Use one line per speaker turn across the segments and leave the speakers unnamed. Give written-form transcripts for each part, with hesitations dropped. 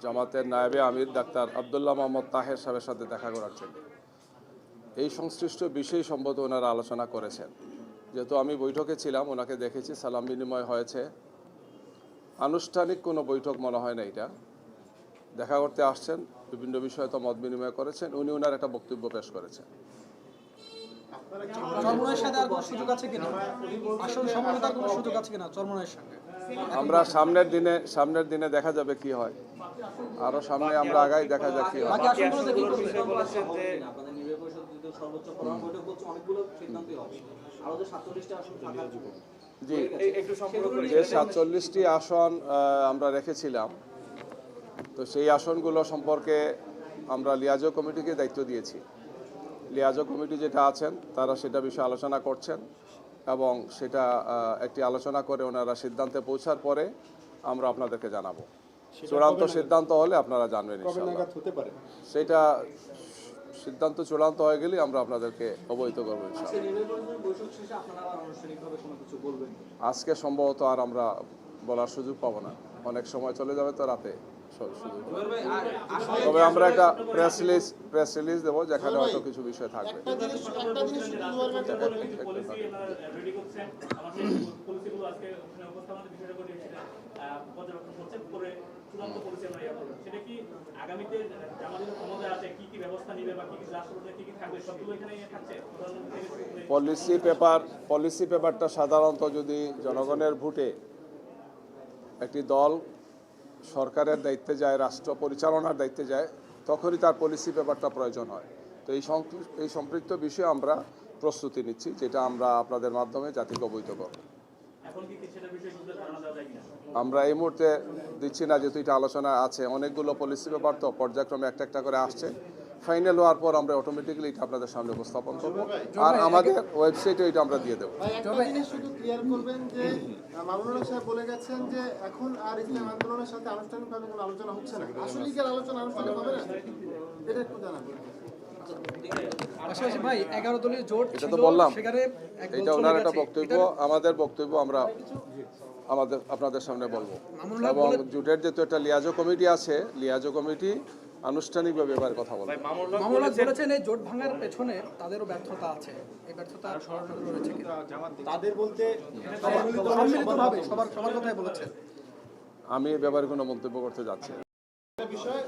জামাতের নায়েবে আমির ডাক্তার আব্দুল্লাহ মোহাম্মদ তাহের সাহেবের সাথে দেখা করার জন্য। এই সংশ্লিষ্ট বিষয় সম্বন্ধে ওনারা আলোচনা করেছেন। যেহেতু আমি বৈঠকে ছিলাম, ওনাকে দেখেছি, সালাম বিনিময় হয়েছে। আনুষ্ঠানিক কোনো বৈঠক মনে হয় না এটা। দেখা করতে আসছেন, বিভিন্ন বিষয়ে তো মত বিনিময় করেছেন, উনি ওনার একটা বক্তব্য পেশ করেছেন। আমরা সামনের দিনে দেখা যাবে কি হয়, আরো সামনে আমরা আগাই দেখা যাক কি হয়। জি, যে 47টি আসন আমরা রেখেছিলাম, তো সেই আসনগুলো সম্পর্কে আমরা লিয়াজো কমিটিকে দায়িত্ব দিয়েছি। লিয়াজো কমিটি যেটা আছেন তারা সেটা বিষয়ে আলোচনা করছেন এবং সেটা একটি আলোচনা করে ওনারা সিদ্ধান্তে পৌঁছার পরে আমরা আপনাদেরকে জানাবো। চূড়ান্ত সিদ্ধান্ত হলে আপনারা জানবেন ইনশাআল্লাহ। সেটা সিদ্ধান্ত চূড়ান্ত হয়ে গেলে আমরা আপনাদেরকে অবহিত করবো ইনশাআল্লাহ। আজকে সম্ভবত আর আমরা বলার সুযোগ পাবো না, অনেক সময় চলে যাবে তো রাতে। তবে আমরা একটা প্রেস রিলিজ দেবো যেখানে হয়তো কিছু বিষয় থাকবে। পলিসি পেপারটা সাধারণত যদি জনগণের ভোটে একটি দল সরকারের দায়িত্বে যায়, রাষ্ট্র পরিচালনার দায়িত্বে যায়, তখনই তার পলিসি পেপারটা প্রয়োজন হয়। তো এই সম্পৃক্ত বিষয়ে আমরা প্রস্তুতি নিচ্ছি, যেটা আমরা আপনাদের মাধ্যমে জাতিকে অবহিত করব। আমরা এই মুহূর্তে দিচ্ছি না, যেহেতু এটা আলোচনা আছে। অনেকগুলো পলিসি পেপার তো পর্যায়ক্রমে একটা একটা করে আসছে। ফাইনাল হওয়ার পর আমরা অটোমেটিক্যালি এটা আপনাদের সামনে উপস্থাপন করব, আর আমাদের ওয়েবসাইটে এটা আমরা দিয়ে দেবো।
শুধু ক্লিয়ার করবেন যে মামুনুল হক সাহেব বলে গেছেন যে এখন আর ইসলাম আন্দোলনের সাথে আনুষ্ঠানিকভাবে কোনো আলোচনা হচ্ছে না। আসলে কি আলোচনা আনুষ্ঠানিক হবে না, এটা একটু জানাবেন।
ভাই 11 দলীয় জোট
এটা তো বললাম, এটা ওনার একটা বক্তব্য, আমাদের বক্তব্য আমরা আপনাদের সামনে বলবো। এবং জোটের যেহেতু একটা লিয়াজো কমিটি আছে, লিয়াজো কমিটি আনুষ্ঠানিকভাবে এবার কথা বলবে।
মামুনুল হক বলেছেন এই জোট ভাঙার পেছনে তাদেরও ব্যর্থতা আছে, এই ব্যর্থতা রয়েছে কি
তাদের বলতে
সম্মিলিতভাবে সবার কথাই বলেছেন।
আমি এ ব্যাপারে কোনো মন্তব্য করতে যাচ্ছি না।
বিষয়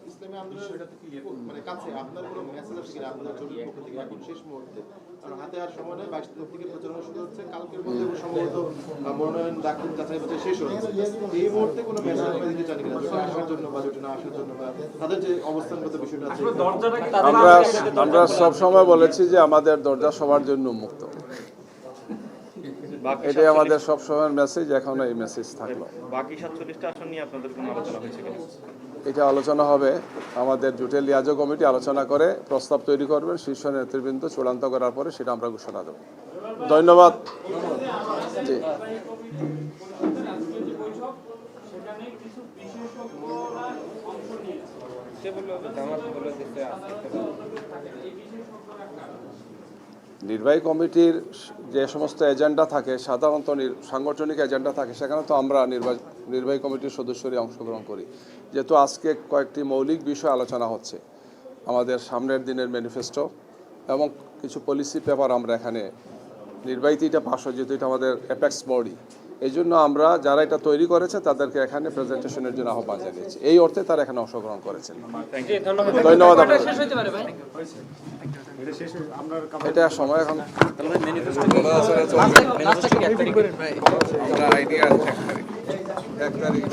ইসলামী আন্দোলনের মানে কাছে আপনার কোনো মেসেজ আছে কিনা আপনাদের জোটের পক্ষ থেকে এখন শেষ মুহূর্তে? কারণ হাতে আর সময় নেই, 22 তারিখ থেকে প্রচারণা শুরু হচ্ছে, কালকের মধ্যে সম্ভবত মনোনয়ন দাখিল যাচাই বাছাই শেষ হচ্ছে। এই মুহূর্তে কোনো মেসেজ আপনি দিতে চান কিনা, জোটে আসার জন্য বা জোটে না আসার জন্য, বা তাদের যে অবস্থানগত বিষয়টা আছে?
আমরা সব সময় বলেছি যে আমাদের দরজা সবার জন্য উন্মুক্ত, এটাই আমাদের সব সময়ের মেসেজ, এখনো এই মেসেজ থাকলো।
বাকি 47টা আসন নিয়ে আপনাদের কোনো আলোচনা হয়েছে কিনা?
এটা আলোচনা হবে, আমাদের জোটের লিয়াজো কমিটি আলোচনা করে প্রস্তাব তৈরি করবেন, শীর্ষ নেতৃবৃন্দ চূড়ান্ত করার পরে সেটা আমরা ঘোষণা দেব। ধন্যবাদ। জি, নির্বাহী কমিটির যে সমস্ত এজেন্ডা থাকে, সাধারণত সাংগঠনিক এজেন্ডা থাকে, সেখানে তো আমরা নির্বাহী কমিটির সদস্যরাই অংশগ্রহণ করি। যেহেতু আজকে কয়েকটি মৌলিক বিষয় আলোচনা হচ্ছে, আমাদের সামনের দিনের ম্যানিফেস্টো এবং কিছু পলিসি পেপার, আমরা এখানে নির্বাহীটা পাশ হয়, যেহেতু এটা আমাদের অ্যাপেক্স বডি, এই জন্য আমরা যারা এটা তৈরি করেছে তাদেরকে এখানে প্রেজেন্টেশনের জন্য আহ্বান জানিয়েছি। এই অর্থে তারা এখানে অংশগ্রহণ করেছেন। ধন্যবাদ। এটা সময় এখন আইডিয়া 1 তারিখ